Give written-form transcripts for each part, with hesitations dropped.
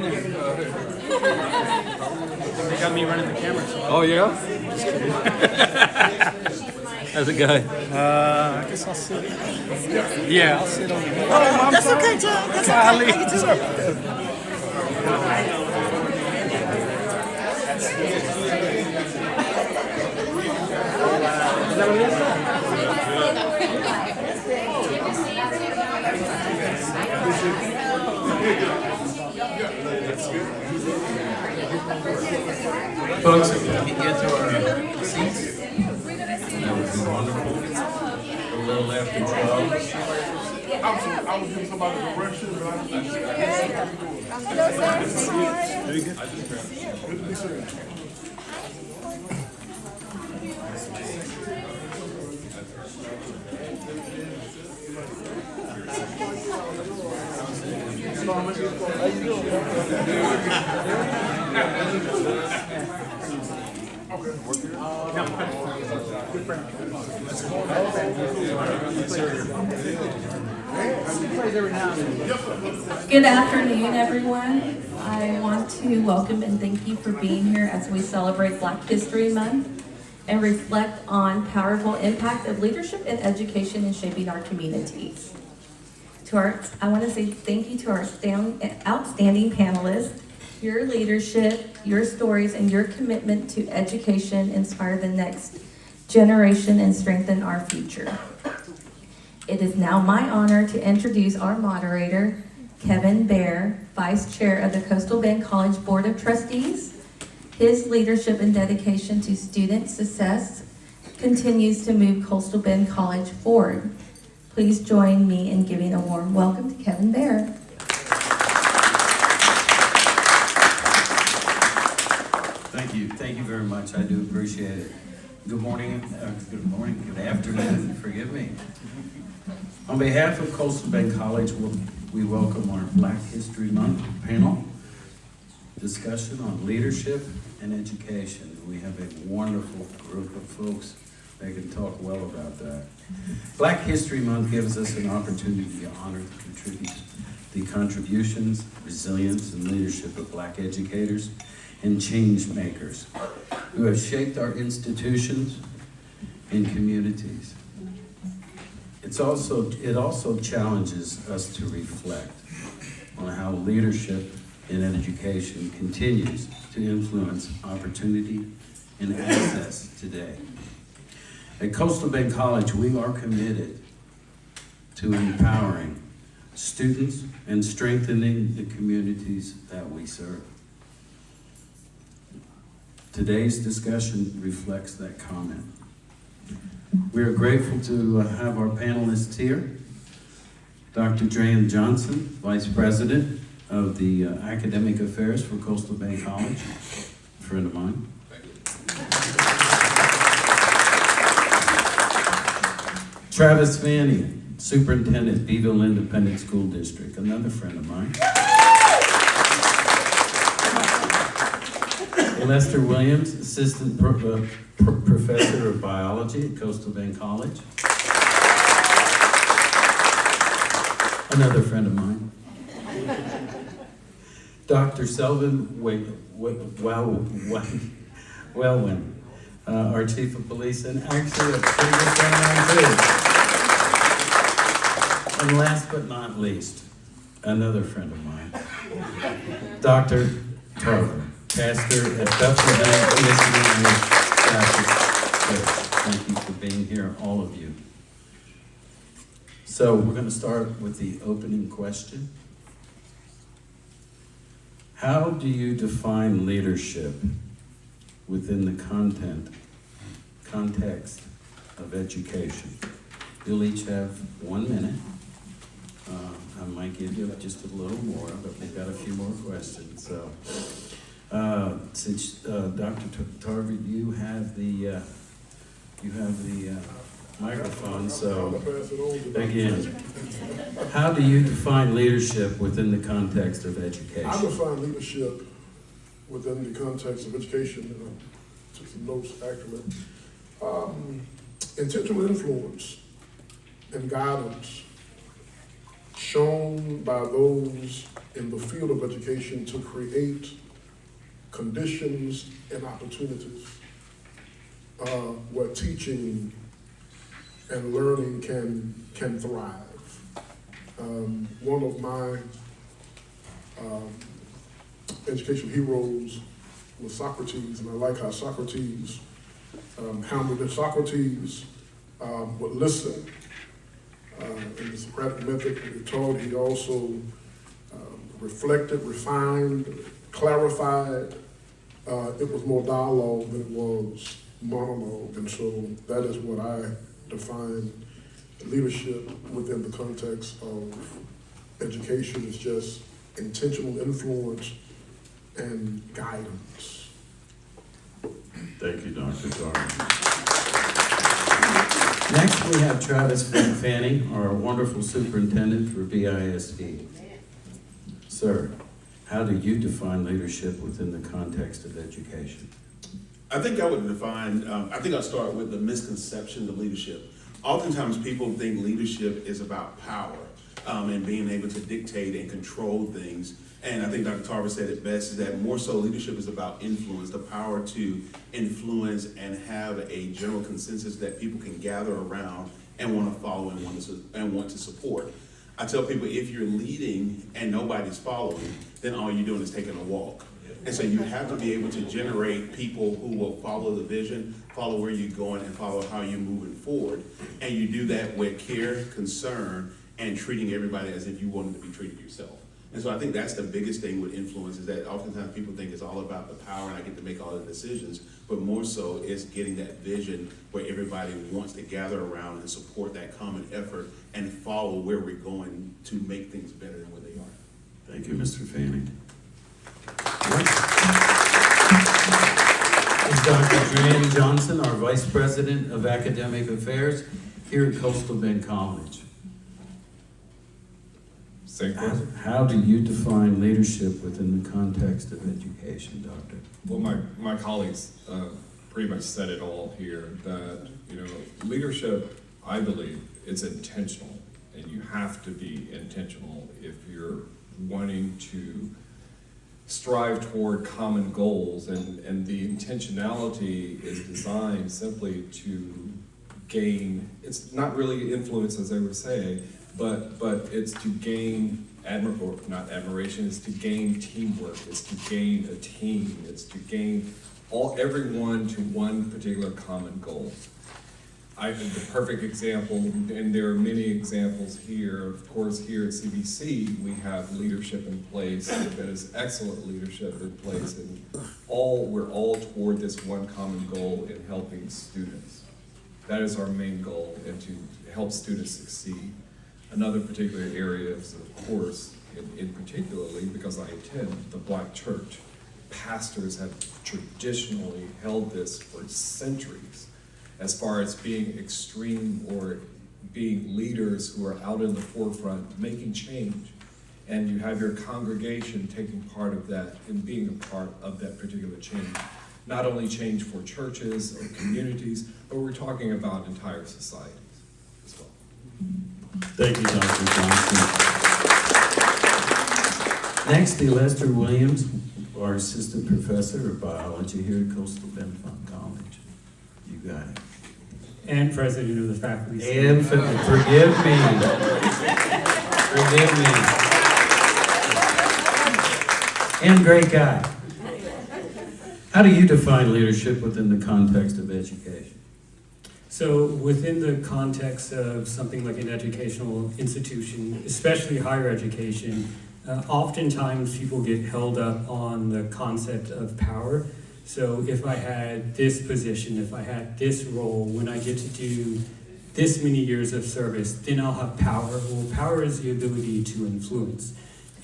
They got me running the camera. So. Oh, yeah? How's it going? I guess I'll sit. Yeah, I'll sit on the. That's okay, John. That's okay. How you Folks, if we can get to our seats, that would be wonderful. A little after 12. I was giving somebody direction, but Good to be seen. Good afternoon, everyone. I want to welcome and thank you for being here as we celebrate Black History Month and reflect on powerful impact of leadership and education in shaping our communities. I want to say thank you to our outstanding panelists. Your leadership, your stories, and your commitment to education inspire the next generation and strengthen our future. It is now my honor to introduce our moderator, Kevin Baer, Vice Chair of the Coastal Bend College Board of Trustees. His leadership and dedication to student success continues to move Coastal Bend College forward. Please join me in giving a warm welcome to Kevin Baer. Thank you very much. I do appreciate it. Good morning, good afternoon, forgive me. On behalf of Coastal Bend College, we welcome our Black History Month panel discussion on leadership and education. We have a wonderful group of folks that can talk well about that. Black History Month gives us an opportunity to honor the contributions, resilience, and leadership of Black educators and change makers who have shaped our institutions and communities. It also challenges us to reflect on how leadership in education continues to influence opportunity and access today. At Coastal Bend College, we are committed to empowering students and strengthening the communities that we serve. Today's discussion reflects that comment. We are grateful to have our panelists here. Dr. Drayan Johnson, Vice President of the Academic Affairs for Coastal Bend College, a friend of mine. Travis Fannian, Superintendent, Beeville Independent School District, another friend of mine. Lester Williams, Assistant Professor of Biology at Coastal Bend College. Another friend of mine. Dr. Selvin Wellwin, our Chief of Police, and actually a pretty good friend of mine too. And last but not least, another friend of mine, Dr. Tarver, pastor at Bethlehem Missionary Baptist Church. Thank you for being here, all of you. So we're going to start with the opening question. How do you define leadership within the context of education? You'll each have 1 minute. I might give you just a little more, but we've got a few more questions. So. Since Dr. Tarver, you have the microphone, so again, how do you define leadership within the context of education? I define leadership within the context of education. Took some notes actually. Intentional influence and guidance shown by those in the field of education to create conditions and opportunities where teaching and learning can thrive. One of my educational heroes was Socrates, and I like how Socrates handled it. Socrates would listen. In the Socratic method that he taught, he also reflected, refined, clarified. It was more dialogue than it was monologue, and so that is what I define leadership within the context of education, is just intentional influence and guidance. Thank you, Dr. Carter. Next, we have Travis Fanning, our wonderful superintendent for BISD. Sir, how do you define leadership within the context of education? I think I would define, I'll start with the misconception of leadership. Oftentimes people think leadership is about power and being able to dictate and control things. And I think Dr. Tarver said it best, is that more so leadership is about influence, the power to influence and have a general consensus that people can gather around and want to follow and want to support. I tell people, if you're leading and nobody's following, then all you're doing is taking a walk. And so you have to be able to generate people who will follow the vision, follow where you're going, and follow how you're moving forward. And you do that with care, concern, and treating everybody as if you wanted to be treated yourself. And so I think that's the biggest thing with influence, is that oftentimes people think it's all about the power and I get to make all the decisions, but more so it's getting that vision where everybody wants to gather around and support that common effort and follow where we're going to make things better than where they are. Thank you, Mr. Fanning. Is Dr. Joanne Johnson, our Vice President of Academic Affairs here at Coastal Bend College. How do you define leadership within the context of education, Doctor? Well, my colleagues pretty much said it all here, that, you know, leadership, I believe, it's intentional, and you have to be intentional if you're wanting to strive toward common goals, and the intentionality is designed simply to gain, it's not really influence, as they were saying, but it's to gain not admiration, it's to gain teamwork, it's to gain a team, it's to gain everyone to one particular common goal. I think the perfect example, and there are many examples here, of course here at CBC we have leadership in place that is excellent leadership in place, and we're all toward this one common goal in helping students. That is our main goal, and to help students succeed. Another particular area is, of course, in particularly because I attend the Black church, pastors have traditionally held this for centuries as far as being extreme or being leaders who are out in the forefront making change. And you have your congregation taking part of that and being a part of that particular change. Not only change for churches or communities, but we're talking about entire societies as well. Thank you, Dr. Johnson. Next, Lester Williams, our assistant professor of biology here at Coastal Bend College. You got it. And president of the faculty. And forgive me. Forgive me. And great guy. How do you define leadership within the context of education? So within the context of something like an educational institution, especially higher education, oftentimes people get held up on the concept of power. So if I had this position, if I had this role, when I get to do this many years of service, then I'll have power. Well, power is the ability to influence.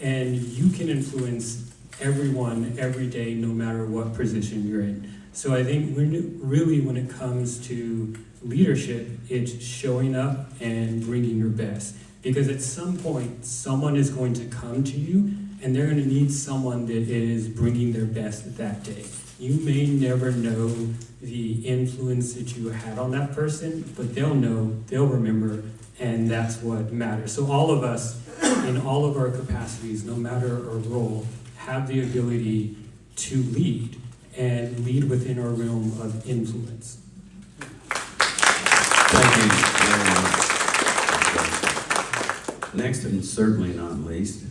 And you can influence everyone every day, no matter what position you're in. So I think really when it comes to leadership, it's showing up and bringing your best. Because at some point, someone is going to come to you and they're going to need someone that is bringing their best that day. You may never know the influence that you had on that person, but they'll know, they'll remember, and that's what matters. So all of us in all of our capacities, no matter our role, have the ability to lead and lead within our realm of influence. Thank you very much. Next, and certainly not least,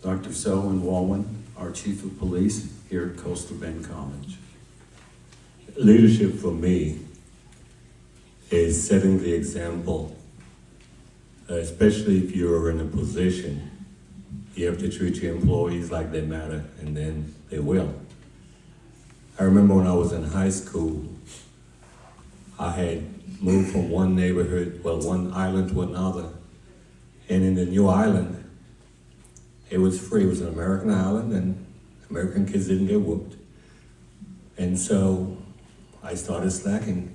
Dr. Selwyn Walwyn, our Chief of Police here at Coastal Bend College. Leadership for me is setting the example, especially if you're in a position. You have to treat your employees like they matter, and then they will. I remember when I was in high school, I had moved from one neighborhood, well, one island to another, and in the new island, it was free. It was an American island, and American kids didn't get whooped. And so I started slacking.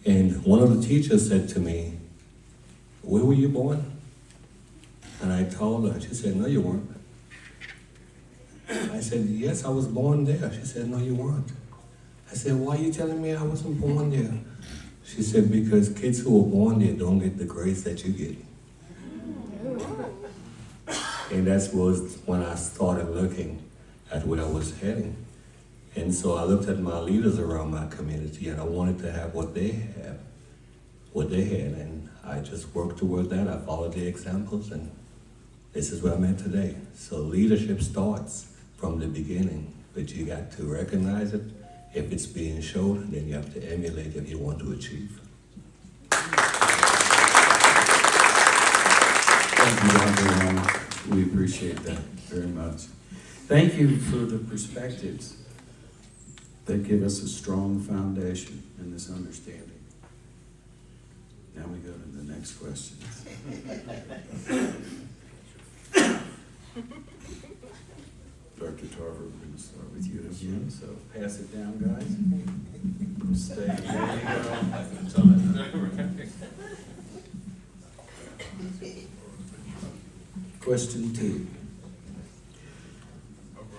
And one of the teachers said to me, "Where were you born?" And I told her. She said, "No, you weren't." I said, "Yes, I was born there." She said, "No, you weren't." I said, "Why are you telling me I wasn't born there?" She said, "Because kids who were born there don't get the grades that you get." And that was when I started looking at where I was heading. And so I looked at my leaders around my community, and I wanted to have what they had, and I just worked toward that. I followed the examples, and this is where I'm at today. So leadership starts from the beginning, but you got to recognize it. If it's being shown, then you have to emulate if you want to achieve. Thank you, Dr. Walwyn. We appreciate that very much. Thank you for the perspectives that give us a strong foundation in this understanding. Now we go to the next question. Dr. Tarver, we're going to start with you again, so pass it down, guys. Stay. There you go. Question 2.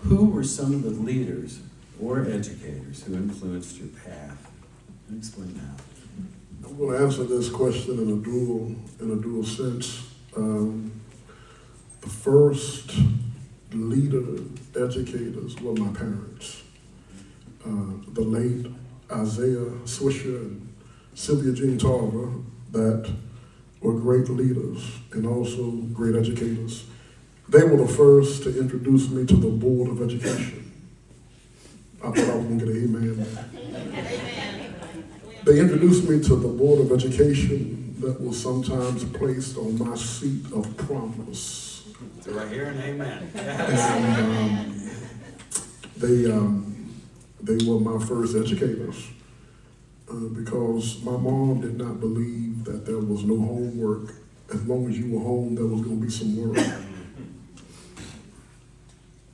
Who were some of the leaders or educators who influenced your path? Explain that. I'm going to answer this question in a dual sense. The first leader educators were my parents. The late Isaiah Swisher and Sylvia Jean Tarver, that were great leaders and also great educators. They were the first to introduce me to the Board of Education. I thought I was going to get an amen. They introduced me to the Board of Education that was sometimes placed on my seat of promise. So right here, an amen. And they were my first educators because my mom did not believe that there was no homework. As long as you were home, there was going to be some work.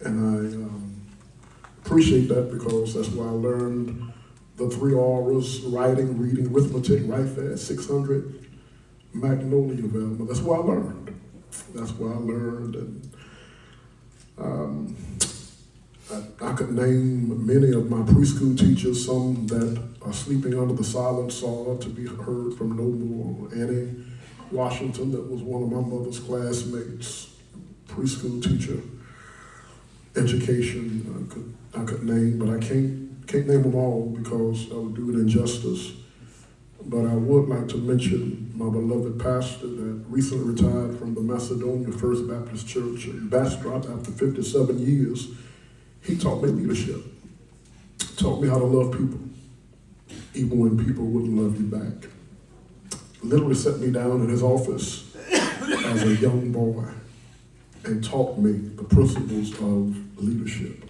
And I appreciate that because that's why I learned the 3 R's: writing, reading, arithmetic, right fast, 600, Magnolia Velma. That's why I learned. And I could name many of my preschool teachers, some that are sleeping under the silent saw to be heard from no more. Annie Washington, that was one of my mother's classmates, preschool teacher. Education, I could name, but I can't name them all because I would do it injustice. But I would like to mention my beloved pastor that recently retired from the Macedonia First Baptist Church in Bastrop after 57 years. He taught me leadership, taught me how to love people, even when people wouldn't love you back. Literally set me down in his office as a young boy and taught me the principles of leadership,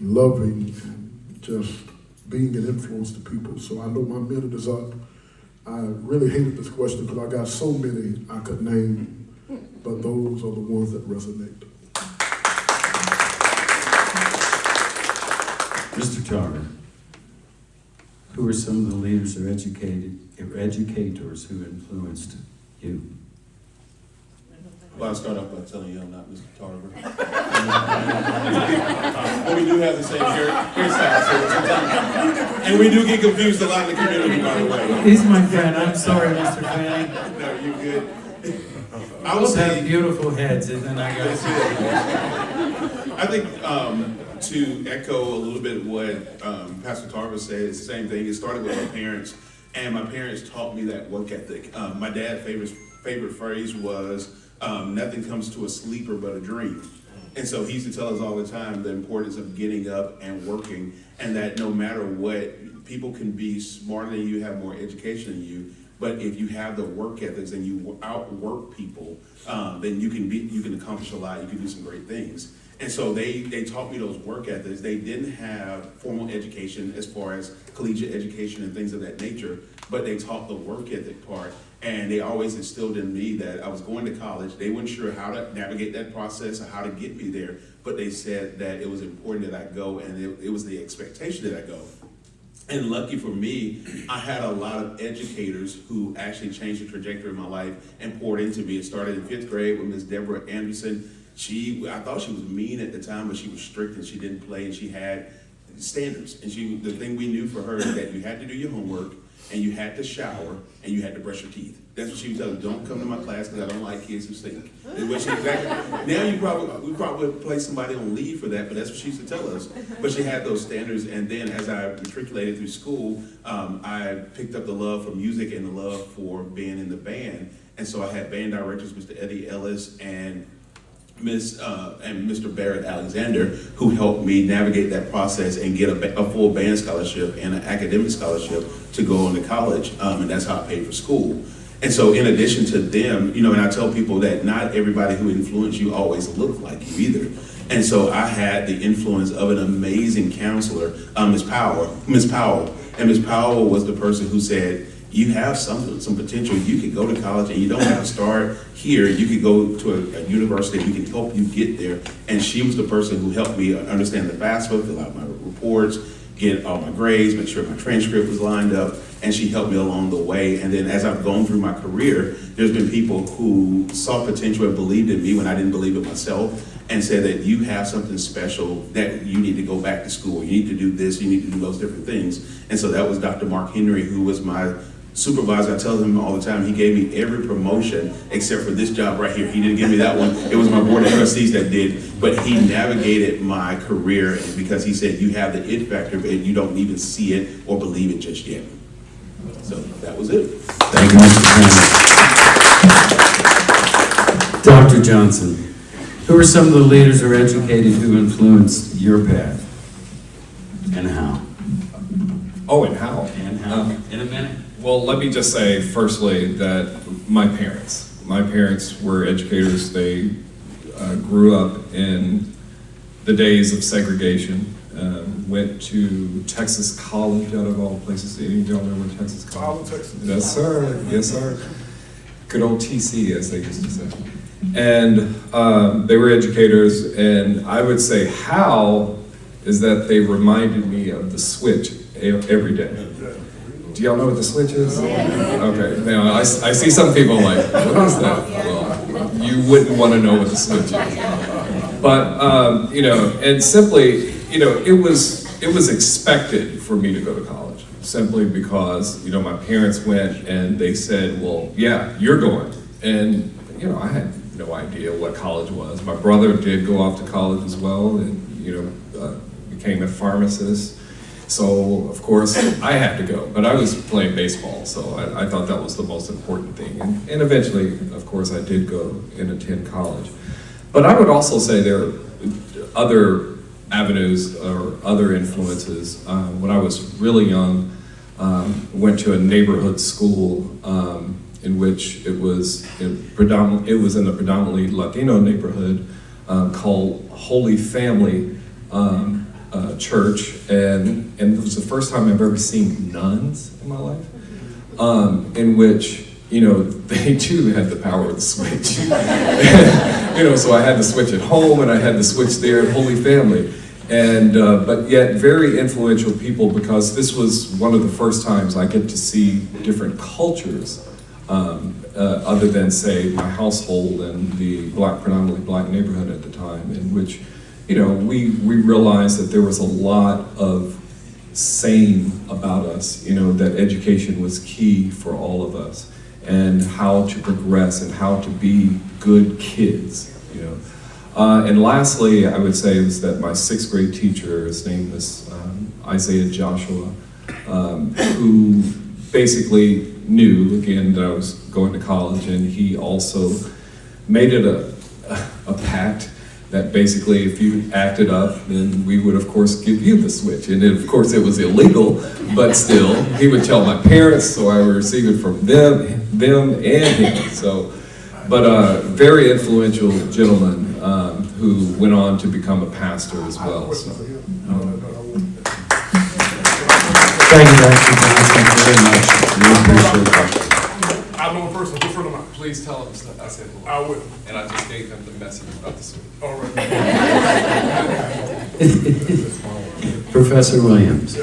loving and just being an influence to people. So I know my minute is up. I really hated this question because I got so many I could name, but those are the ones that resonate. Mr. Tarver, who are some of the leaders or educators who influenced you? Well, I'll start off by telling you I'm not Mr. Tarver. But we do have the same hairstyle, and we do get confused a lot in the community, by the way. He's my friend. I'm sorry, Mr. Fanning. No, you're good. I would Both have say, beautiful heads, isn't I guess? I think to echo a little bit what Pastor Tarver said, it's the same thing. It started with my parents, and my parents taught me that work ethic. My dad's favorite phrase was, nothing comes to a sleeper but a dream. And so he used to tell us all the time the importance of getting up and working, and that no matter what, people can be smarter than you, have more education than you, but if you have the work ethics and you outwork people, then you can accomplish a lot. You can do some great things. And so they taught me those work ethics. They didn't have formal education as far as collegiate education and things of that nature, but they taught the work ethic part. And they always instilled in me that I was going to college. They weren't sure how to navigate that process or how to get me there, but they said that it was important that I go, and it was the expectation that I go. And lucky for me, I had a lot of educators who actually changed the trajectory of my life and poured into me. It started in 5th grade with Ms. Deborah Anderson. I thought she was mean at the time, but she was strict and she didn't play, and she had standards. And the thing we knew for her is that you had to do your homework, and you had to shower, and you had to brush your teeth. That's what she would tell us. Don't come to my class because I don't like kids who stink. Now we probably place somebody on leave for that, but that's what she used to tell us. But she had those standards, and then as I matriculated through school, I picked up the love for music and the love for being in the band. And so I had band directors, Mr. Eddie Ellis and Mr. Barrett Alexander, who helped me navigate that process and get a full band scholarship and an academic scholarship to go on to college, and that's how I paid for school. And so in addition to them, and I tell people that not everybody who influenced you always look like you either. And so I had the influence of an amazing counselor, Ms. Powell. And Ms. Powell was the person who said, you have some potential. You could go to college and you don't have to start here. You could go to a university. We can help you get there. And she was the person who helped me understand the FAFSA, fill out my reports, get all my grades, make sure my transcript was lined up. And she helped me along the way. And then as I've gone through my career, there's been people who saw potential and believed in me when I didn't believe it myself, and said that you have something special, that you need to go back to school. You need to do this, you need to do those different things. And so that was Dr. Mark Henry, who was my supervisor. I tell him all the time, he gave me every promotion except for this job right here. He didn't give me that one. It was my board of trustees that did, but he navigated my career because he said, you have the it factor, but you don't even see it or believe it just yet. So that was it. Thank you, Mr. Chairman. Dr. Johnson, who are some of the leaders or educators who influenced your path, and how? Oh, and how? And how? In a minute. Well, let me just say, firstly, that my parents were educators. They grew up in the days of segregation, went to Texas College, out of all places. Any of y'all know where Texas College? Texas. Yes, sir. Yes, sir. Good old TC, as they used to say. And they were educators, and I would say how is that they reminded me of the switch every day. Do y'all know what the switch is? Okay, now I see some people like, what is that? Well, you wouldn't want to know what the switch is. But, and simply, it was expected for me to go to college, simply because, my parents went and they said, well, yeah, you're going. And, I had no idea what college was. My brother did go off to college as well and, became a pharmacist. So, of course, I had to go, but I was playing baseball, so I thought that was the most important thing. And eventually, of course, I did go and attend college. But I would also say there are other avenues or other influences. When I was really young, went to a neighborhood school in which it was in a predominantly Latino neighborhood called Holy Family Church, and it was the first time I've ever seen nuns in my life, in which, they too had the power of the switch. So I had the switch at home and I had the switch there at Holy Family. And, but yet very influential people, because this was one of the first times I get to see different cultures, other than, say, my household and the predominantly black neighborhood at the time, in which, we realized that there was a lot of saying about us, that education was key for all of us. and how to progress and how to be good kids, you know. And lastly, I would say is that my 6th grade teacher, his name was Isaiah Joshua, who basically knew, again, that I was going to college, and he also made it a pact that basically if you acted up, then we would of course give you the switch. And of course it was illegal, but still, he would tell my parents, so I would receive it from them and him. So, but very influential gentleman who went on to become a pastor as well. So. Thank you, Dr. Johnson, very much. We appreciate that. I know a person, a friend of mine. Please tell him I said hello. I will. And I just gave him the message about the switch. All right. Professor Williams.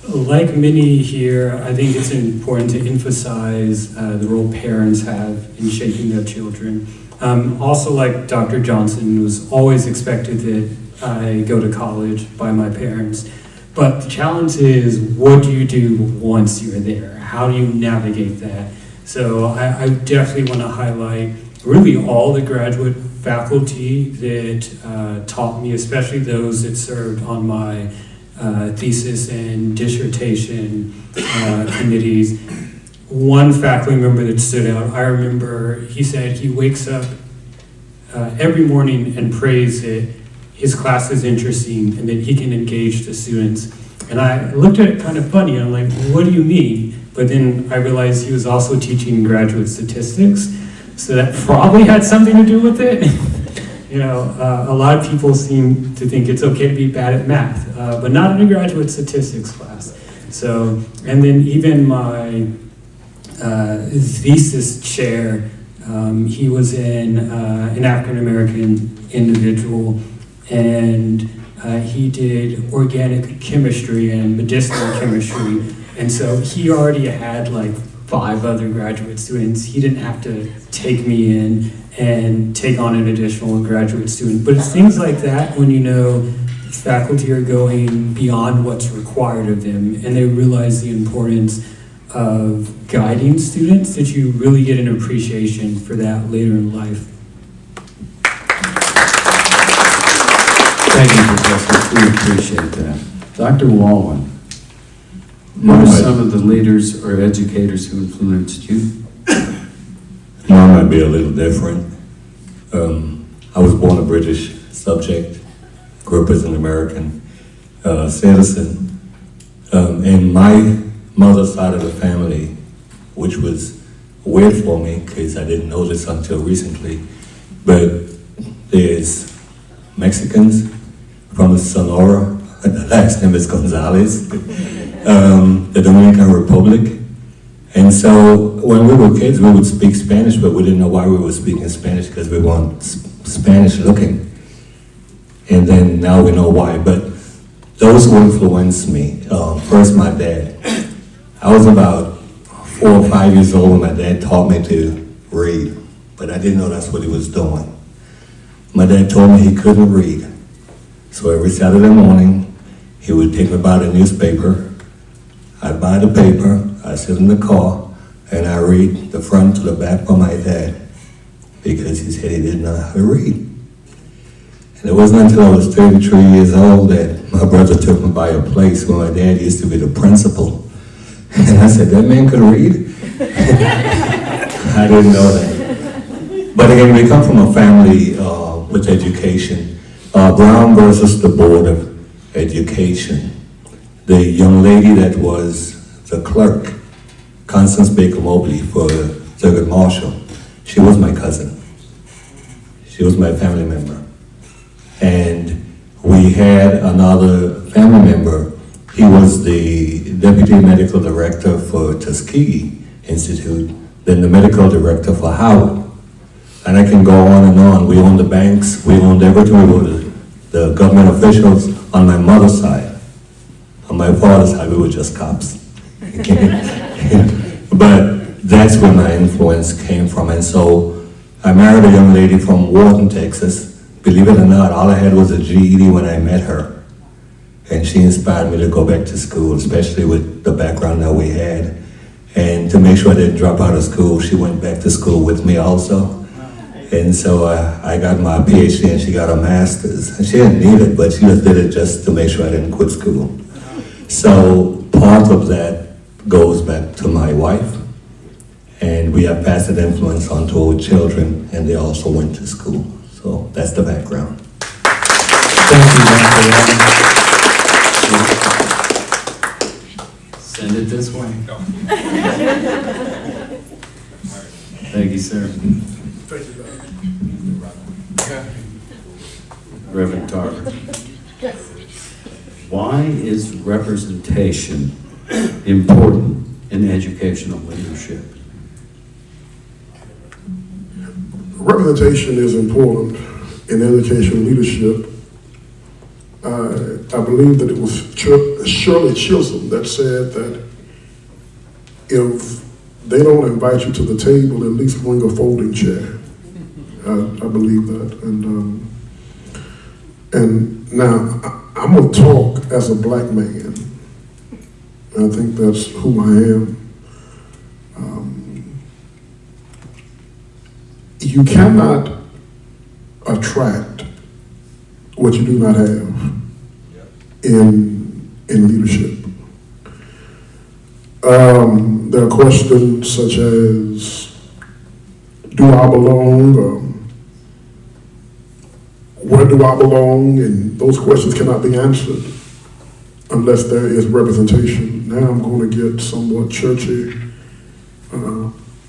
Like many here, I think it's important to emphasize the role parents have in shaping their children. Also, like Dr. Johnson, was always expected that I go to college by my parents. But the challenge is, what do you do once you're there? How do you navigate that? So I definitely want to highlight really all the graduate faculty that taught me, especially those that served on my thesis and dissertation committees. One faculty member that stood out, I remember he said he wakes up every morning and prays that his class is interesting and that he can engage the students. And I looked at it kind of funny, I'm like, what do you mean? But then I realized he was also teaching graduate statistics, so that probably had something to do with it. You know, a lot of people seem to think it's okay to be bad at math, but not in a graduate statistics class. So, and then even my thesis chair, he was an African-American individual, and he did organic chemistry and medicinal chemistry. And so he already had like 5 other graduate students. He didn't have to take me in and take on an additional graduate student. But it's things like that when you know faculty are going beyond what's required of them and they realize the importance of guiding students, that you really get an appreciation for that later in life. Thank you, Professor. We appreciate that. Dr. Walwyn, who are some of the leaders or educators who influenced you? Mine might be a little different. I was born a British subject, grew up as an American citizen. And my mother's side of the family, which was weird for me because I didn't know this until recently, but there's Mexicans from Sonora, the last name is Gonzalez, the Dominican Republic. And so when we were kids, we would speak Spanish, but we didn't know why we were speaking Spanish because we weren't Spanish looking. And then now we know why. But those who influenced me, first my dad. I was about 4 or 5 years old when my dad taught me to read, but I didn't know that's what he was doing. My dad told me he couldn't read. So every Saturday morning, he would take me by the newspaper. I'd buy the paper, I'd sit in the car, and I read the front to the back for my dad because he said he didn't know how to read. And it wasn't until I was 33 years old that my brother took me by a place where my dad used to be the principal. And I said, that man could read? I didn't know that. But again, we come from a family with education. Brown versus the Board of Education. The young lady that was the clerk, Constance Baker Mobley for Thurgood Marshall, she was my cousin. She was my family member. And we had another family member. He was the deputy medical director for Tuskegee Institute, then the medical director for Howard. And I can go on and on. We owned the banks, we owned everything. We were the government officials on my mother's side. On my father's side, we were just cops. But that's where my influence came from. And so I married a young lady from Wharton, Texas. Believe it or not, all I had was a GED when I met her. And she inspired me to go back to school, especially with the background that we had. And to make sure I didn't drop out of school, she went back to school with me also. And so I got my PhD and she got her master's. And she didn't need it, but she just did it just to make sure I didn't quit school. So part of that goes back to my wife. And we have passed that influence on to our children, and they also went to school. So that's the background. Thank you, Dr. Send it this way. Thank you, sir. Thank you, Doc. Reverend Tarver. Why is representation important in educational leadership? Representation is important in educational leadership. I believe that it was Shirley Chisholm that said that if they don't invite you to the table, at least bring a folding chair. I believe that. And now I'm gonna talk as a black man. I think that's who I am. You cannot attract what you do not have in leadership. There are questions such as, do I belong? Where do I belong? And those questions cannot be answered unless there is representation. Now I'm going to get somewhat churchy.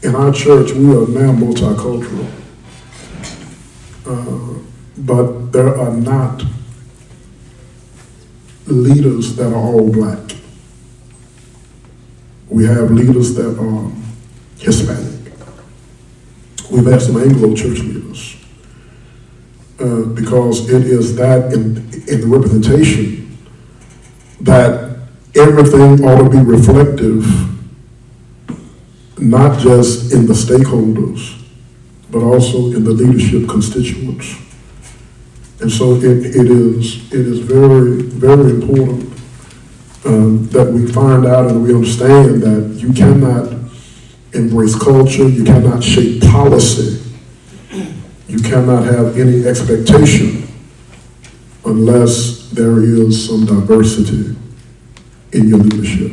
In our church, we are now multicultural, but there are not leaders that are all black. We have leaders that are Hispanic. We've had some Anglo church leaders because it is that in the representation that everything ought to be reflective, not just in the stakeholders, but also in the leadership constituents. And so it is very, very important that we find out and we understand that you cannot embrace culture, you cannot shape policy, you cannot have any expectation unless there is some diversity in your leadership.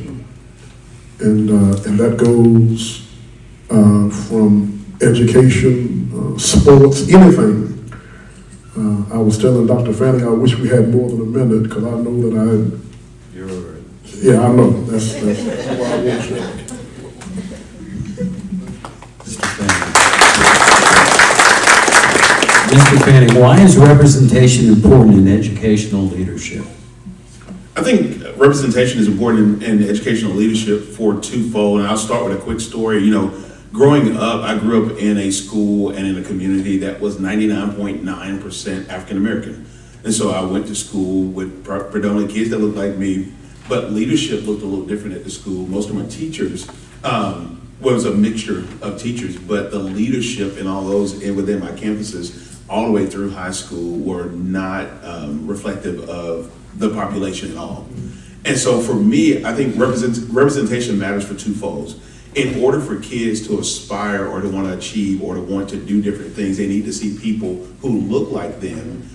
And that goes from education, sports, anything. I was telling Dr. Fanning, I wish we had more than a minute because I know that You're all right. yeah, I know. That's why I want you. Mr. Fanning. Mr. Fanning, why is representation important in educational leadership? I think representation is important in educational leadership for twofold, and I'll start with a quick story. You know, growing up, I grew up in a school and in a community that was 99.9% African American. And so I went to school with predominantly kids that looked like me, but leadership looked a little different at the school. Most of my teachers was a mixture of teachers, but the leadership in all those within my campuses all the way through high school were not reflective of the population at all. And so for me, I think representation matters for two folds. In order for kids to aspire or to want to achieve or to want to do different things, they need to see people who look like them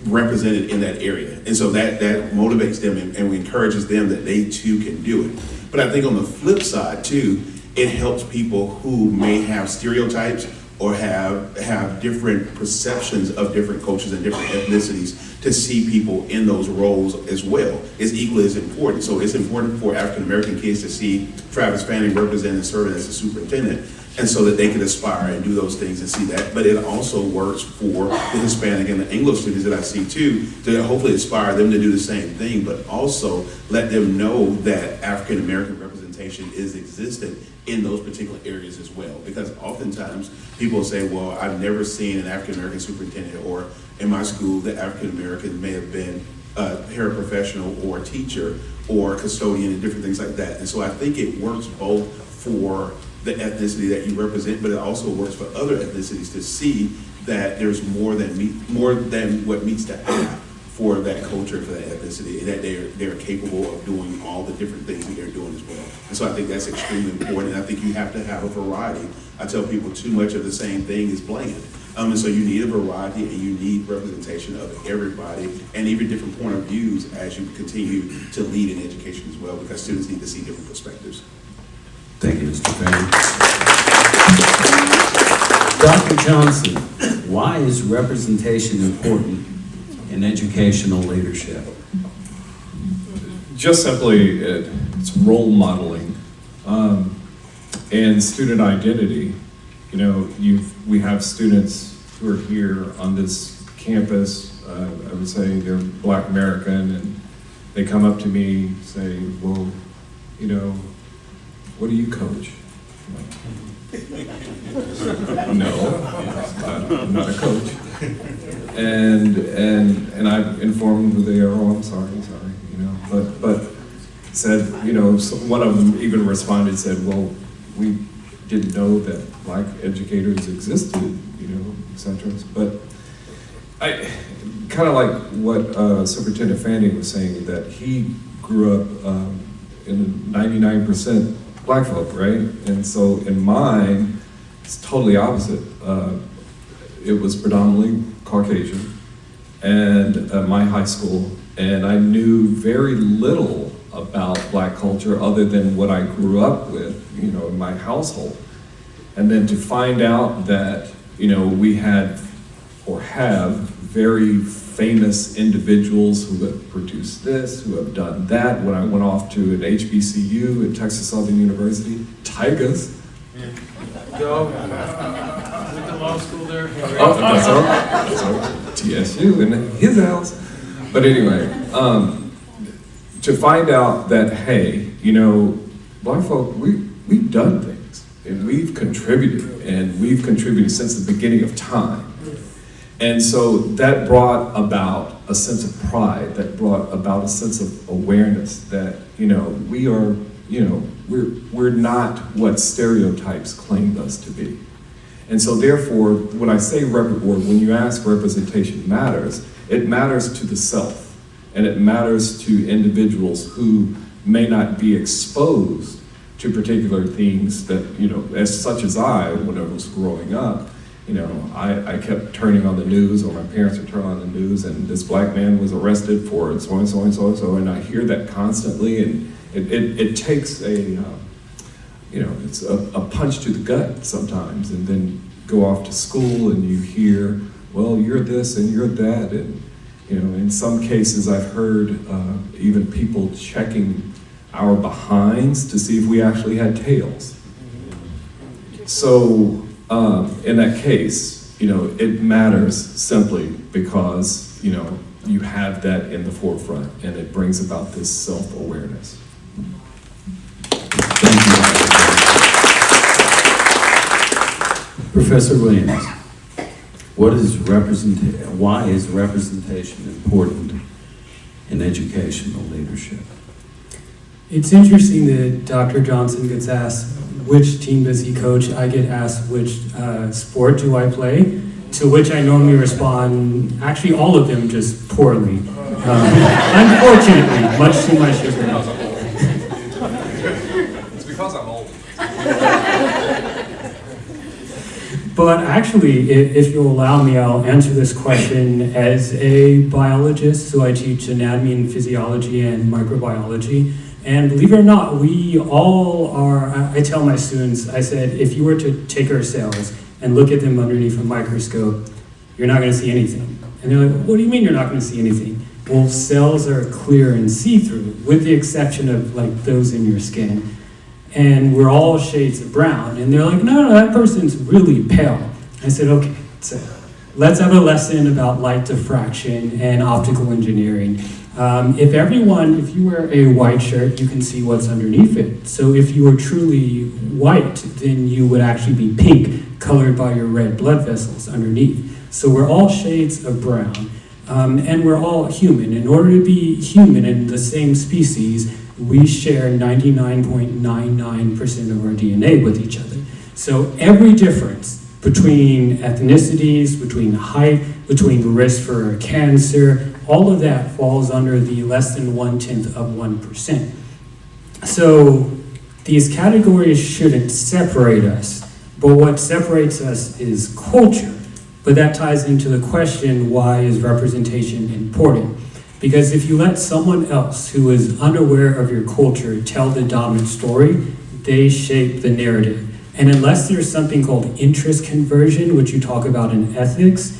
represented in that area. And so that motivates them and encourages them that they too can do it. But I think on the flip side too, it helps people who may have stereotypes or have different perceptions of different cultures and different ethnicities to see people in those roles as well is equally as important. So it's important for African American kids to see Travis Fanning represented and serving as a superintendent, and so that they can aspire and do those things and see that. But it also works for the Hispanic and the Anglo students that I see too, to hopefully inspire them to do the same thing, but also let them know that African American representation is existent in those particular areas as well. Because oftentimes people say, well, I've never seen an African American superintendent, or in my school, the African American may have been a paraprofessional or a teacher or a custodian and different things like that. And so I think it works both for the ethnicity that you represent, but it also works for other ethnicities to see that there's more than what meets the eye for that culture, for that ethnicity, and that they're capable of doing all the different things that they're doing as well. And so I think that's extremely important. I think you have to have a variety. I tell people too much of the same thing is bland. And so you need a variety and you need representation of everybody and even different point of views as you continue to lead in education as well, because students need to see different perspectives. Thank you, Mr. Fanning. Dr. Johnson, why is representation important in educational leadership? Just simply, it's role modeling and student identity. You know, we have students who are here on this campus. I would say they're Black American, and they come up to me, say, "Well, you know, what do you coach?" No, I'm not a coach. And I informed them they are, "Oh, I'm sorry, you know." But said, you know, one of them even responded, said, "Well, we didn't know that Black educators existed, you know, etc." But I kind of like what Superintendent Fanning was saying, that he grew up in 99% Black folk, right? And so in mine, it's totally opposite. It was predominantly Caucasian, and my high school, and I knew very little about Black culture other than what I grew up with, you know, in my household. And then to find out that, you know, we had or have very famous individuals who have produced this, who have done that. When I went off to an HBCU at Texas Southern University, Tigers. Go. Went to law school there. Oh, that's all. So, TSU in his house. But anyway, to find out that, hey, you know, Black folk, we've done things, and we've contributed since the beginning of time. And so that brought about a sense of pride, that brought about a sense of awareness that, you know, we are, you know, we're not what stereotypes claimed us to be. And so therefore, when I say, when you ask representation matters, it matters to the self, and it matters to individuals who may not be exposed to particular things that, you know, as such as I, when I was growing up, you know, I kept turning on the news, or my parents would turn on the news, and this Black man was arrested for so and so and so and so, and I hear that constantly, and it takes a, you know, it's a punch to the gut sometimes, and then go off to school and you hear, well, you're this and you're that, and, you know, in some cases I've heard even people checking our behinds to see if we actually had tails. So, in that case, you know, it matters simply because, you know, you have that in the forefront, and it brings about this self-awareness. Thank you. Professor Williams, why is representation important in educational leadership? It's interesting that Dr. Johnson gets asked, which team does he coach? I get asked, which sport do I play? To which I normally respond, actually all of them, just poorly. Unfortunately, much to my chagrin. It's because I'm old. But actually, if you'll allow me, I'll answer this question as a biologist. So I teach anatomy and physiology and microbiology. And believe it or not, we all are, I tell my students, I said, if you were to take our cells and look at them underneath a microscope, you're not going to see anything. And they're like, what do you mean you're not going to see anything? Well, cells are clear and see-through, with the exception of like those in your skin. And we're all shades of brown. And they're like, no, that person's really pale. I said, okay, so let's have a lesson about light diffraction and optical engineering. If you wear a white shirt, you can see what's underneath it. So if you were truly white, then you would actually be pink, colored by your red blood vessels underneath. So we're all shades of brown, and we're all human. In order to be human in the same species, we share 99.99% of our DNA with each other. So every difference between ethnicities, between height, between the risk for cancer. All of that falls under the less than 1/10 of 1%. So these categories shouldn't separate us, but what separates us is culture. But that ties into the question, why is representation important? Because if you let someone else who is unaware of your culture tell the dominant story, they shape the narrative. And unless there's something called interest conversion, which you talk about in ethics,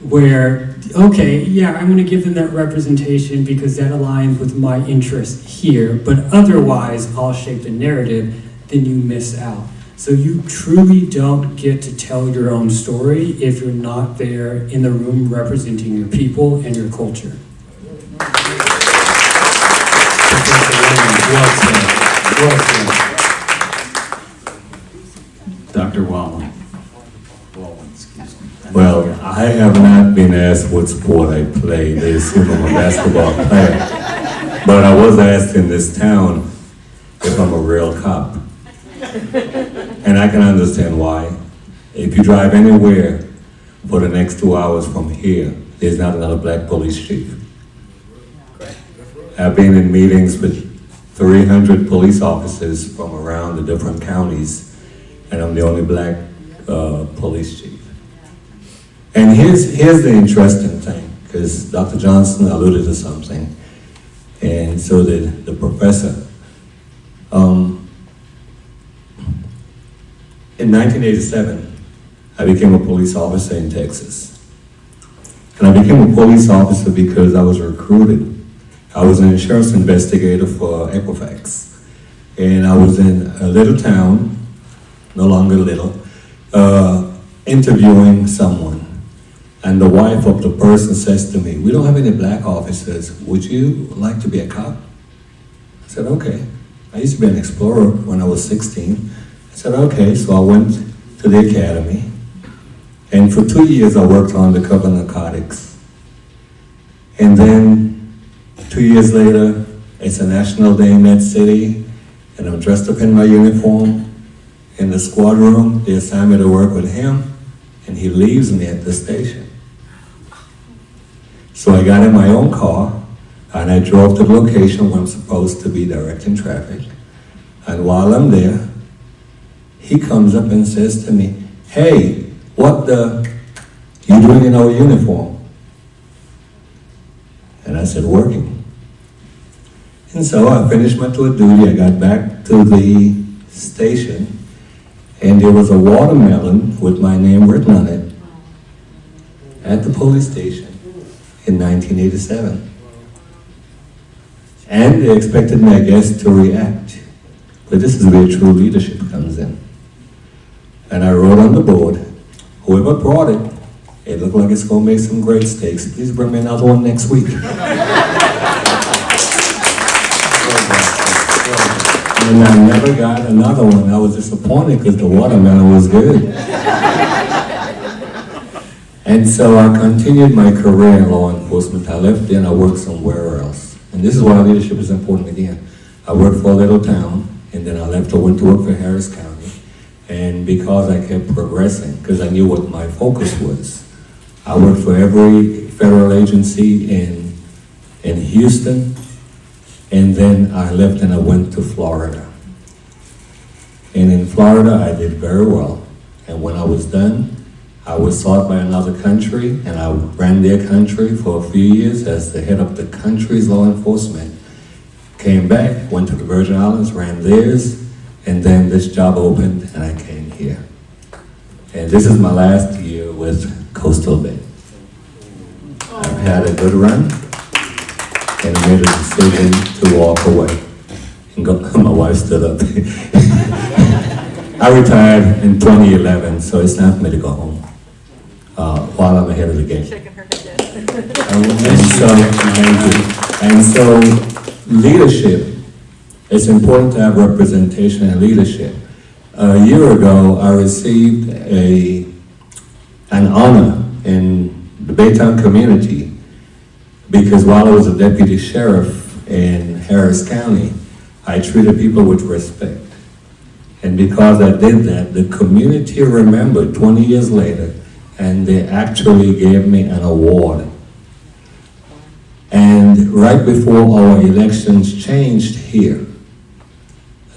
where, okay, yeah, I'm gonna give them that representation because that aligns with my interest here, but otherwise I'll shape the narrative, then you miss out. So you truly don't get to tell your own story if you're not there in the room representing your people and your culture. Dr. Wallen. Excuse me. Well, I have not been asked what sport I play. They assume I'm a basketball player. But I was asked in this town if I'm a real cop. And I can understand why. If you drive anywhere for the next 2 hours from here, there's not another black police chief. I've been in meetings with 300 police officers from around the different counties, and I'm the only black police chief. And here's the interesting thing, because Dr. Johnson alluded to something, and so did the professor. In 1987, I became a police officer in Texas. And I became a police officer because I was recruited. I was an insurance investigator for Equifax. And I was in a little town, no longer little, interviewing someone. And the wife of the person says to me, "We don't have any black officers. Would you like to be a cop?" I said, "Okay." I used to be an explorer when I was 16. I said, "Okay," so I went to the academy. And for 2 years I worked on undercover narcotics. And then 2 years later, it's a national day in that city, and I'm dressed up in my uniform in the squad room. They assigned me to work with him, and he leaves me at the station. So I got in my own car, and I drove to the location where I'm supposed to be directing traffic. And while I'm there, he comes up and says to me, "Hey, what the, you doing in our uniform?" And I said, "Working." And so I finished my tour of duty, I got back to the station, and there was a watermelon with my name written on it at the police station in 1987. And they expected me, I guess, to react. But this is where true leadership comes in. And I wrote on the board, "Whoever brought it, it looked like it's gonna make some great steaks. Please bring me another one next week." And I never got another one. I was disappointed because the watermelon was good. And so I continued my career in law enforcement. I left there and I worked somewhere else. And this is why leadership is important again. I worked for a little town, and then I left. I went to work for Harris County. And because I kept progressing, because I knew what my focus was, I worked for every federal agency in Houston. And then I left and I went to Florida. And in Florida, I did very well. And when I was done, I was sought by another country, and I ran their country for a few years as the head of the country's law enforcement. Came back, went to the Virgin Islands, ran theirs, and then this job opened and I came here. And this is my last year with Coastal Bend. I've had a good run, and I made a decision to walk away. And go, my wife stood up. I retired in 2011, so it's time for me to go home while I'm ahead of the game. And so leadership, it's important to have representation and leadership. A year ago, I received an honor in the Baytown community because while I was a deputy sheriff in Harris County, I treated people with respect. And because I did that, the community remembered 20 years later, and they actually gave me an award. And right before our elections changed here,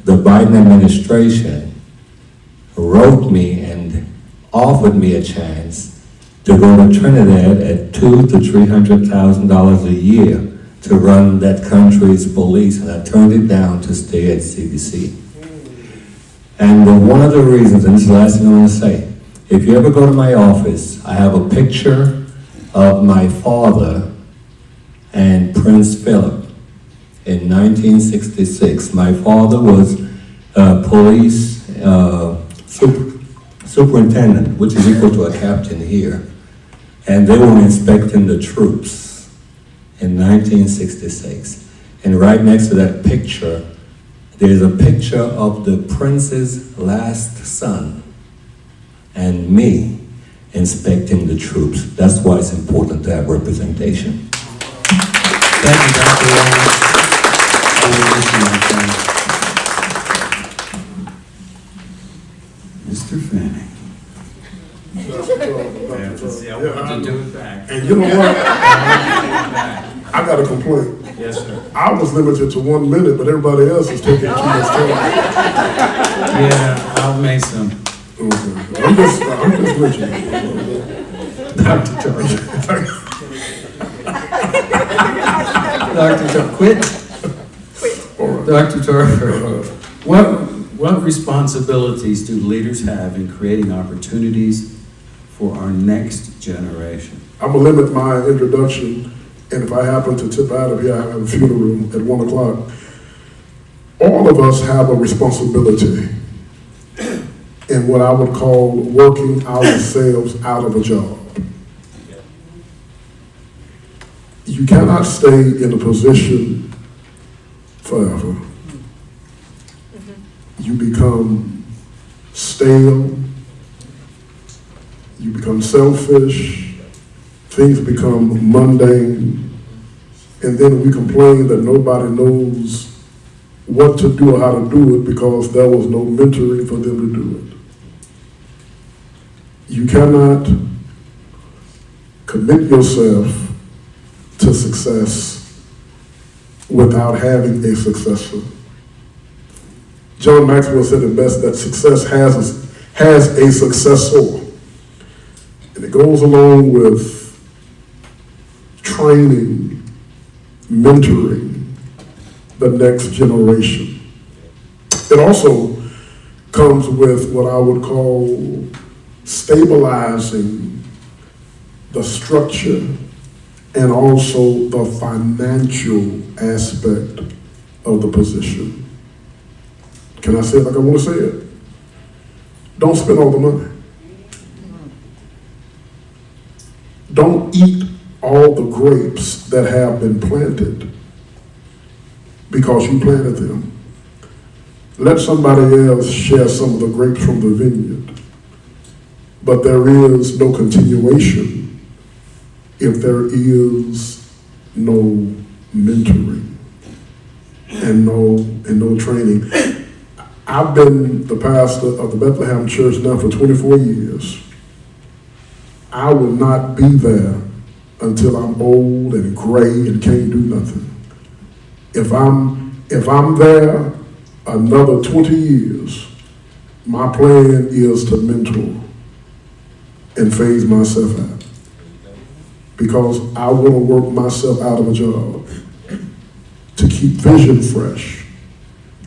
the Biden administration wrote me and offered me a chance to go to Trinidad at $200,000 to $300,000 a year to run that country's police, and I turned it down to stay at CBC. And one of the reasons, and this is the last thing I want to say, if you ever go to my office, I have a picture of my father and Prince Philip in 1966. My father was police superintendent, which is equal to a captain here, and they were inspecting the troops in 1966. And right next to that picture, there's a picture of the prince's last son and me inspecting the troops. That's why it's important to have representation. Thank you, Dr. Lawrence. Mr. Fanning. I want to do it back. And you know what? I got a complaint. Yes, sir. I was limited to 1 minute, but everybody else is taking too much time. Yeah, I'll make some. Okay. I'm just with you. Dr. Tarver. Dr. Tarver, quit. Dr. Tarver, what responsibilities do leaders have in creating opportunities for our next generation? I'm gonna limit my introduction, and if I happen to tip out of here, I have a funeral at 1 o'clock. All of us have a responsibility in what I would call working ourselves out of a job. You cannot stay in a position forever. You become stale, you become selfish, things become mundane, and then we complain that nobody knows what to do or how to do it because there was no mentoring for them to do it. You cannot commit yourself to success without having a successor. John Maxwell said it best that success has a successor. And it goes along with training, mentoring the next generation. It also comes with what I would call stabilizing the structure and also the financial aspect of the position. Can I say it like I want to say it? Don't spend all the money. Don't eat all the grapes that have been planted because you planted them. Let somebody else share some of the grapes from the vineyard. But there is no continuation if there is no mentoring and no training. I've been the pastor of the Bethlehem Church now for 24 years. I will not be there until I'm old and gray and can't do nothing. If I'm there another 20 years, my plan is to mentor and phase myself out. Because I want to work myself out of a job to keep vision fresh,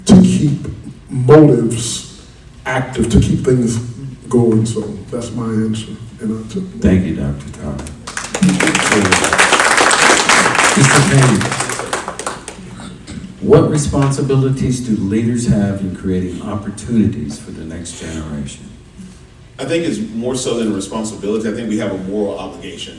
to keep motives active, to keep things going. So that's my answer. And I took Thank you, Dr. Tarver. Mr. Payne, what responsibilities do leaders have in creating opportunities for the next generation? I think it's more so than a responsibility. I think we have a moral obligation.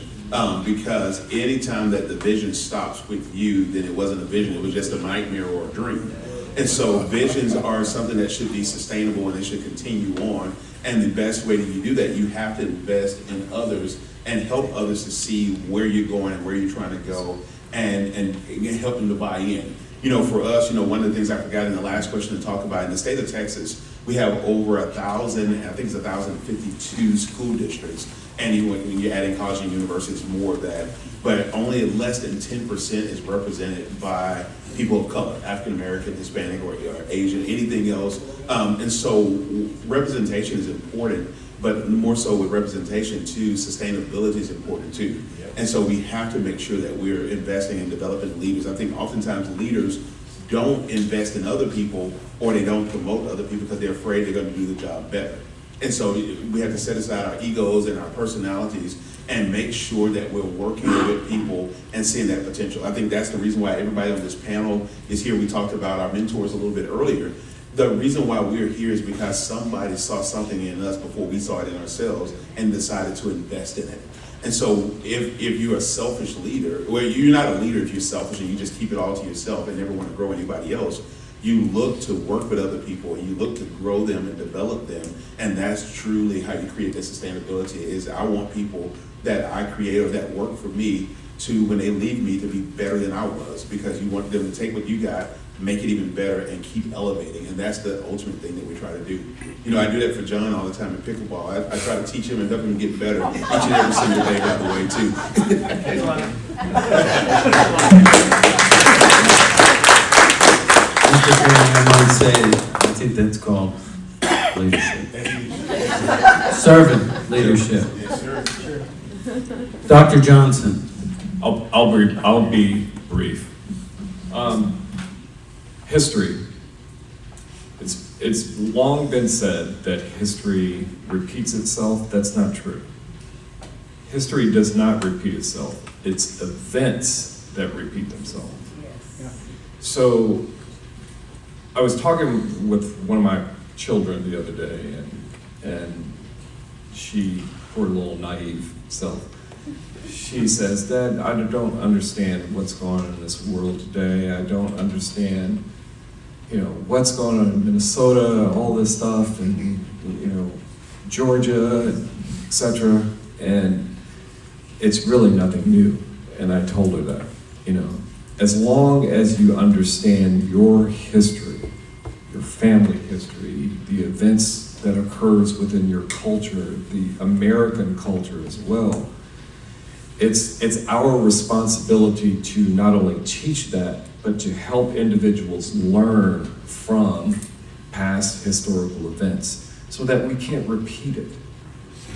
Because anytime that the vision stops with you, then it wasn't a vision, it was just a nightmare or a dream. And so visions are something that should be sustainable and they should continue on. And the best way that you do that, you have to invest in others and help others to see where you're going and where you're trying to go and help them to buy in. You know, for us, you know, one of the things I forgot in the last question to talk about, in the state of Texas, we have over 1,000, I think it's 1,052 school districts. And when you add in college and universities, more of that. But only less than 10% is represented by people of color, African American, Hispanic, or Asian, anything else. And so representation is important, but more so with representation too, sustainability is important too. And so we have to make sure that we're investing in developing leaders. I think oftentimes leaders don't invest in other people, or they don't promote other people because they're afraid they're going to do the job better. And so we have to set aside our egos and our personalities and make sure that we're working with people and seeing that potential. I think that's the reason why everybody on this panel is here. We talked about our mentors a little bit earlier. The reason why we're here is because somebody saw something in us before we saw it in ourselves and decided to invest in it. And so if you're a selfish leader, well, you're not a leader if you're selfish and you just keep it all to yourself and never want to grow anybody else. You look to work with other people, and you look to grow them and develop them, and that's truly how you create that sustainability. Is I want people that I create or that work for me to, when they leave me, to be better than I was, because you want them to take what you got, make it even better, and keep elevating, and that's the ultimate thing that we try to do. You know, I do that for John all the time in pickleball. I try to teach him and help him get better each and every single day, by the way, too. I might say, I think that's called leadership. Servant leadership. Dr. Johnson. I'll be brief. History. It's long been said that history repeats itself. That's not true. History does not repeat itself. It's events that repeat themselves. So I was talking with one of my children the other day, and she, poor little naive self, she says, "Dad, I don't understand what's going on in this world today. I don't understand, you know, what's going on in Minnesota, all this stuff, and, you know, Georgia, etc." And it's really nothing new. And I told her that, you know, as long as you understand your history, your family history, the events that occurs within your culture, the American culture as well, it's our responsibility to not only teach that, but to help individuals learn from past historical events so that we can't repeat it.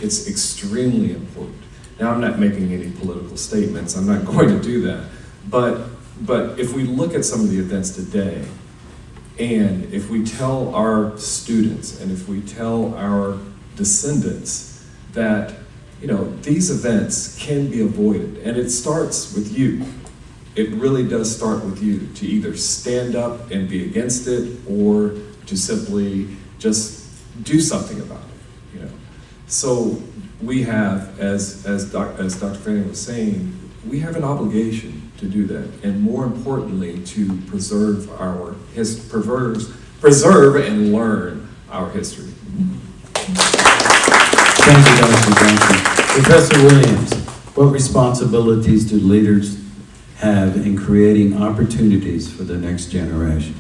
It's extremely important. Now, I'm not making any political statements. I'm not going to do that. But if we look at some of the events today, and if we tell our students and if we tell our descendants that, you know, these events can be avoided, and it starts with you. It really does start with you to either stand up and be against it, or to simply just do something about it, you know. So we have, as Dr. Fanning was saying, we have an obligation to do that, and more importantly, to preserve and learn our history. Thank you, Dr. Johnson. Professor Williams, what responsibilities do leaders have in creating opportunities for the next generation?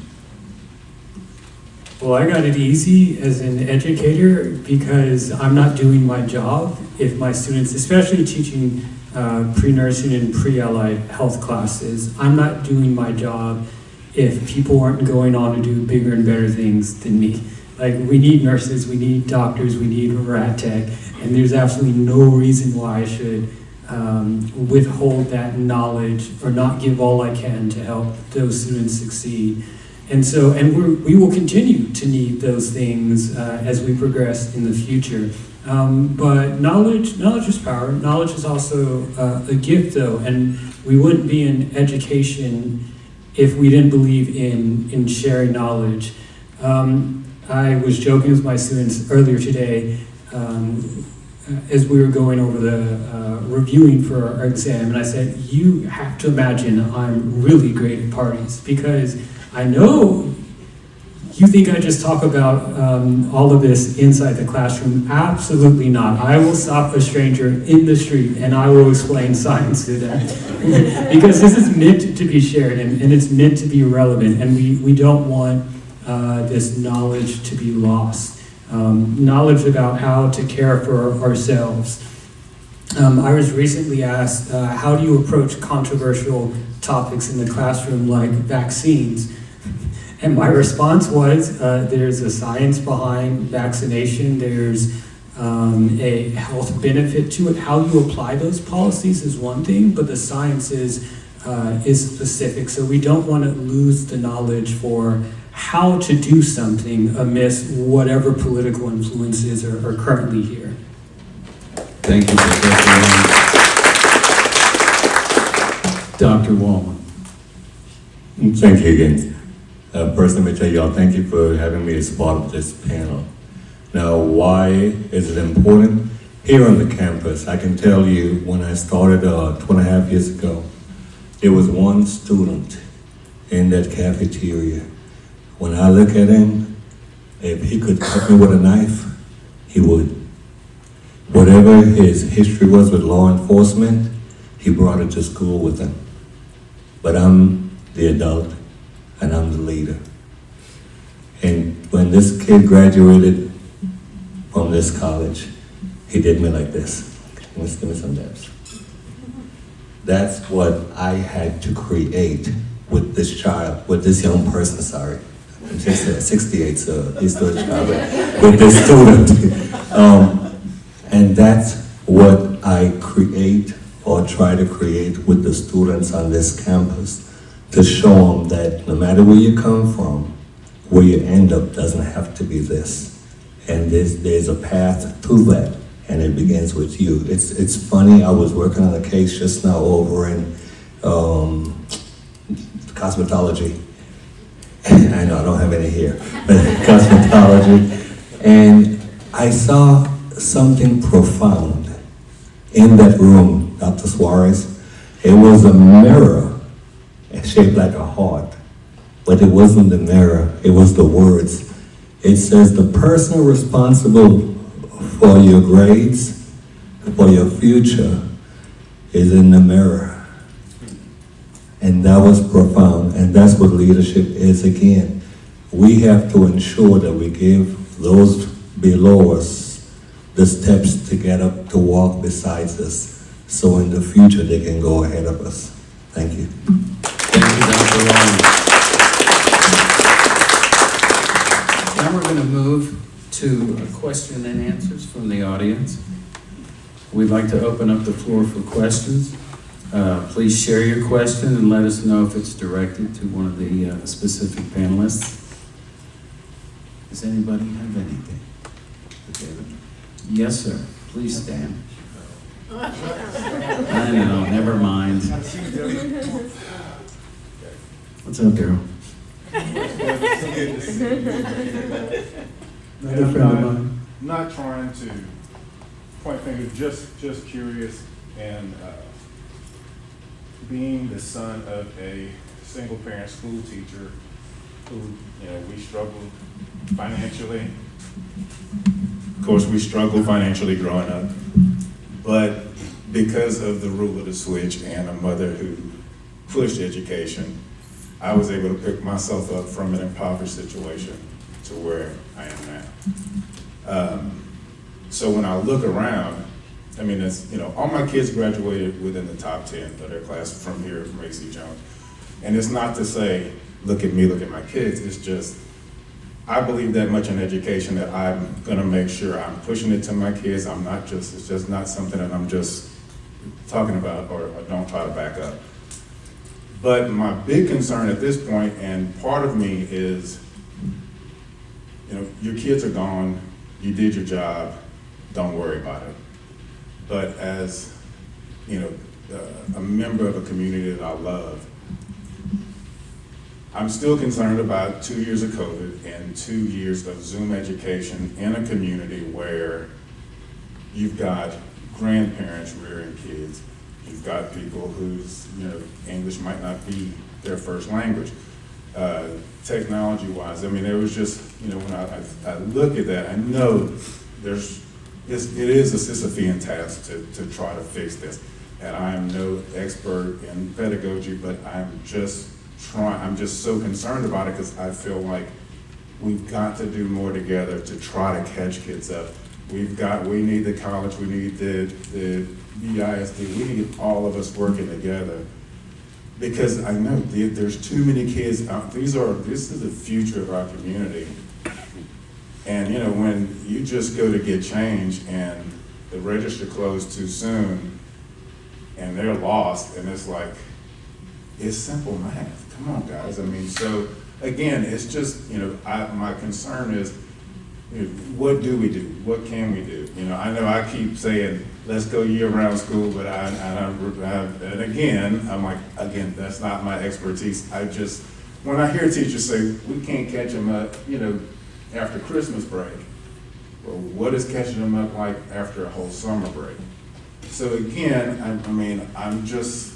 Well, I got it easy as an educator because I'm not doing my job if my students, especially teaching pre-nursing and pre-allied health classes, I'm not doing my job if people aren't going on to do bigger and better things than me. Like, we need nurses, we need doctors, we need rad tech, and there's absolutely no reason why I should withhold that knowledge or not give all I can to help those students succeed. And so, we will continue to need those things as we progress in the future. But knowledge is power. Knowledge is also a gift, though, and we wouldn't be in education if we didn't believe in sharing knowledge. I was joking with my students earlier today as we were going over the reviewing for our exam, and I said, you have to imagine I'm really great at parties, because I know You think I just talk about all of this inside the classroom? Absolutely not. I will stop a stranger in the street and I will explain science to them. Because this is meant to be shared and it's meant to be relevant, and we don't want this knowledge to be lost. Knowledge about how to care for ourselves. I was recently asked, how do you approach controversial topics in the classroom like vaccines? And my response was, there's a science behind vaccination, there's a health benefit to it. How you apply those policies is one thing, but the science is specific. So we don't want to lose the knowledge for how to do something amidst whatever political influences are currently here. Thank you, Professor. Dr. Wallman. Thank you again. First, let me tell y'all, thank you for having me as part of this panel. Now, why is it important? Here on the campus, I can tell you when I started 2.5 years ago, there was one student in that cafeteria. When I look at him, if he could cut me with a knife, he would. Whatever his history was with law enforcement, he brought it to school with him. But I'm the adult, and I'm the leader. And when this kid graduated from this college, he did me like this. Give me some dabs. That's what I had to create with this child, with this young person, sorry. I'm just 68, so he's still a child, but with this student. And that's what I create or try to create with the students on this campus, to show them that no matter where you come from, where you end up doesn't have to be this. And there's a path to that, and it begins with you. It's funny, I was working on a case just now over in cosmetology. I know I don't have any here, but cosmetology. And I saw something profound in that room, Dr. Suarez. It was a mirror shaped like a heart, but it wasn't the mirror, it was the words. It says the person responsible for your grades, for your future, is in the mirror. And that was profound, and that's what leadership is again. We have to ensure that we give those below us the steps to get up, to walk beside us, so in the future they can go ahead of us. Thank you. Thank you, Dr. Wallman. Now we're going to move to question and answers from the audience. We'd like to open up the floor for questions. Please share your question and let us know if it's directed to one of the specific panelists. Does anybody have anything? David? Yes, sir. Please stand. I know, never mind. What's up, Daryl? Another friend of mine. Not trying to point fingers, just curious, and being the son of a single parent school teacher who, we struggled financially. Of course, we struggled financially growing up, but because of the rule of the switch and a mother who pushed education, I was able to pick myself up from an impoverished situation to where I am now. So when I look around, I mean, it's, all my kids graduated within the top 10 of their class from here, from A.C. Jones. And it's not to say, look at me, look at my kids. It's just, I believe that much in education that I'm gonna make sure I'm pushing it to my kids. It's just not something that I'm just talking about or don't try to back up. But my big concern at this point, and part of me is, your kids are gone, you did your job, don't worry about it. But as, a member of a community that I love, I'm still concerned about 2 years of COVID and 2 years of Zoom education in a community where you've got grandparents rearing kids. You've got people whose English might not be their first language. technology-wise. I mean, it was just, you know, when I look at that, I know it is a Sisyphean task to try to fix this. And I am no expert in pedagogy, but I'm just so concerned about it because I feel like we've got to do more together to try to catch kids up. We need the college, we need the BISD, we need all of us working together. Because I know there's too many kids out, this is the future of our community. And you know, when you just go to get change and the register closed too soon and they're lost, and it's like, it's simple math, come on guys. I mean, so again, it's just, you know, my concern is, you know, what do we do? What can we do? You know I keep saying, let's go year-round school, but and again, I'm like, that's not my expertise. When I hear teachers say, we can't catch them up, you know, after Christmas break, well, what is catching them up like after a whole summer break? So again, I'm just,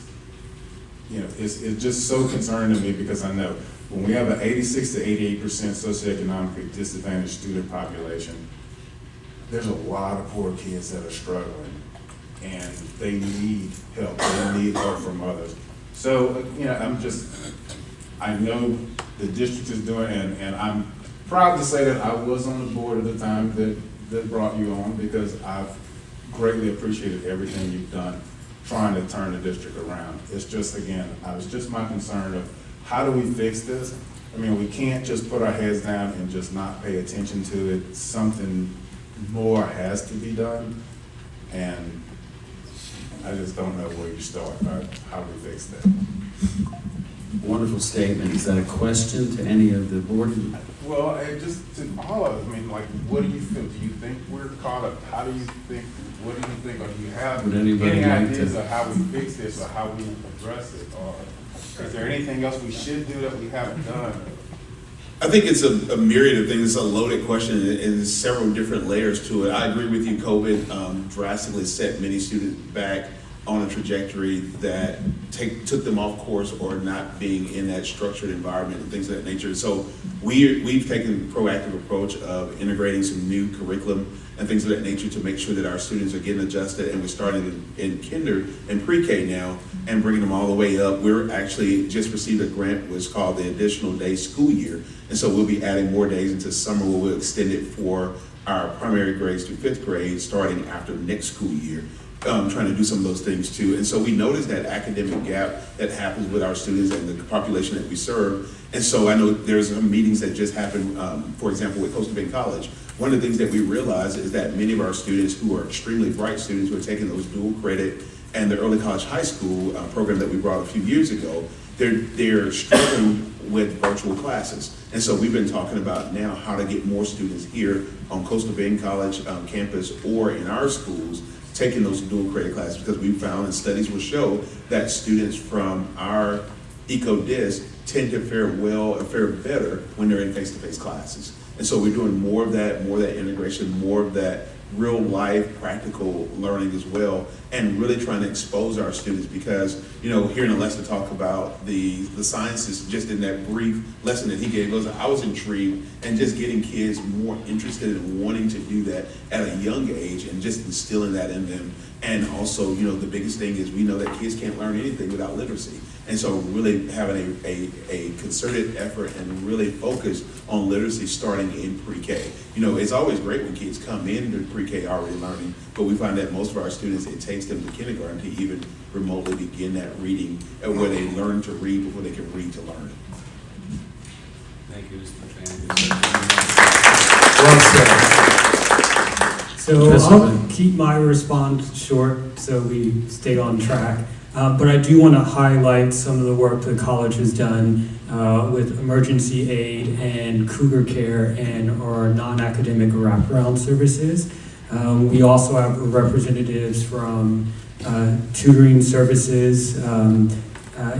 you know, it's just so concerning to me because I know when we have an 86 to 88% socioeconomically disadvantaged student population, there's a lot of poor kids that are struggling and they need help. They need help from others. So, you know, I know the district is doing, and I'm proud to say that I was on the board at the time that brought you on because I've greatly appreciated everything you've done trying to turn the district around. It's just, again, it's just my concern of how do we fix this? I mean, we can't just put our heads down and just not pay attention to it. Something more has to be done, and I just don't know where you start about how we fix that. Wonderful statement. Is that a question to any of the board? Well, just to all of us, I mean, like, what do you feel? Do you think we're caught up? How do you think, what do you think, or do you have any ideas of how we fix this or how we address it? Or is there anything else we should do that we haven't done? I think it's a myriad of things. It's a loaded question and several different layers to it. I agree with you. COVID drastically set many students back on a trajectory that took them off course or not being in that structured environment and things of that nature. So we've taken a proactive approach of integrating some new curriculum and things of that nature to make sure that our students are getting adjusted, and we're starting in kinder and pre-K now and bringing them all the way up. We're actually just received a grant which is called the Additional Day School Year, and so we'll be adding more days into summer where we'll extend it for our primary grades through 5th grade starting after next school year. Trying to do some of those things too. And so we noticed that academic gap that happens with our students and the population that we serve. And so I know there's some meetings that just happened, for example, with Coastal Bend College. One of the things that we realized is that many of our students who are extremely bright students who are taking those dual credit and the early college high school program that we brought a few years ago, they're struggling with virtual classes. And so we've been talking about now how to get more students here on Coastal Bend College campus or in our schools taking those dual credit classes, because we found, and studies will show, that students from our EcoDisc tend to fare better when they're in face-to-face classes. And so we're doing more of that integration, more of that real life practical learning as well, and really trying to expose our students, because, you know, hearing Alessa talk about the sciences just in that brief lesson that he gave us, I was intrigued, and just getting kids more interested in wanting to do that at a young age and just instilling that in them. And also, you know, the biggest thing is we know that kids can't learn anything without literacy. And so really having a concerted effort and really focus on literacy starting in pre-K. You know, it's always great when kids come into pre-K already learning, but we find that most of our students, it takes them to kindergarten to even remotely begin that reading, where they learn to read before they can read to learn. Thank you, Mr. McFadden. Well said. So I'll keep my response short so we stay on track. But I do want to highlight some of the work the college has done with emergency aid and Cougar Care and our non-academic wraparound services. We also have representatives from tutoring services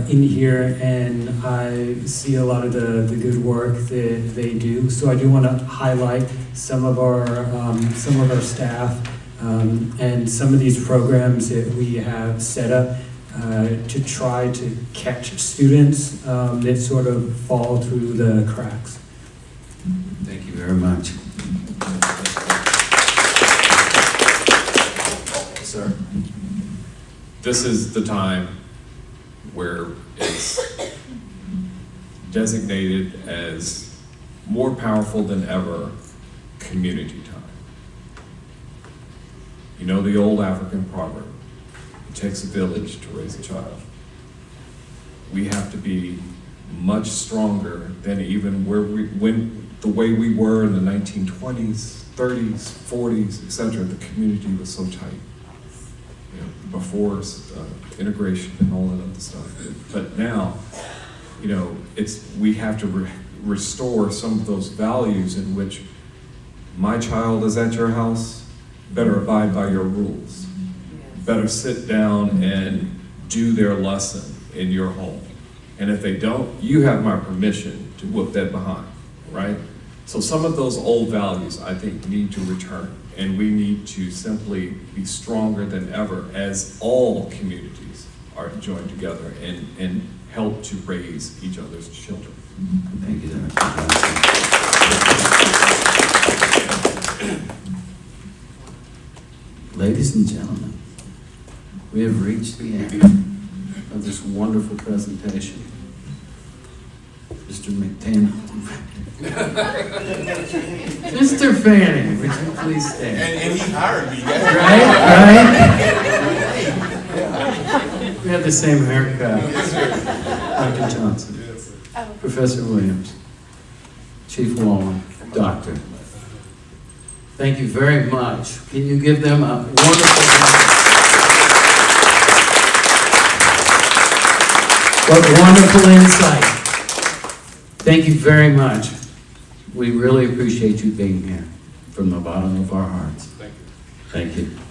in here, and I see a lot of the good work that they do. So I do want to highlight some of our staff and some of these programs that we have set up. to try to catch students that sort of fall through the cracks. Thank you very much. Sir. This is the time where it's designated as more powerful than ever community time. You know the old African proverb, it takes a village to raise a child. We have to be much stronger than even the way we were in the 1920s, 30s, 40s, etc. The community was so tight. You know, before integration and all that other stuff. But now, you know, we have to restore some of those values in which my child is at your house, better abide by your rules. Better sit down and do their lesson in your home. And if they don't, you have my permission to whoop that behind, right? So some of those old values, I think, need to return. And we need to simply be stronger than ever as all communities are joined together and help to raise each other's children. Thank you, Dr. Johnson. Ladies and gentlemen, we have reached the end of this wonderful presentation. Mr. McTan. Mr. Fanning, would you please stand? And he hired me. Right? We have the same haircut. Dr. Johnson, Professor Williams, Chief Wallen, Doctor. Thank you very much. Can you give them a wonderful round? What wonderful insight. Thank you very much. We really appreciate you being here from the bottom of our hearts. Thank you. Thank you.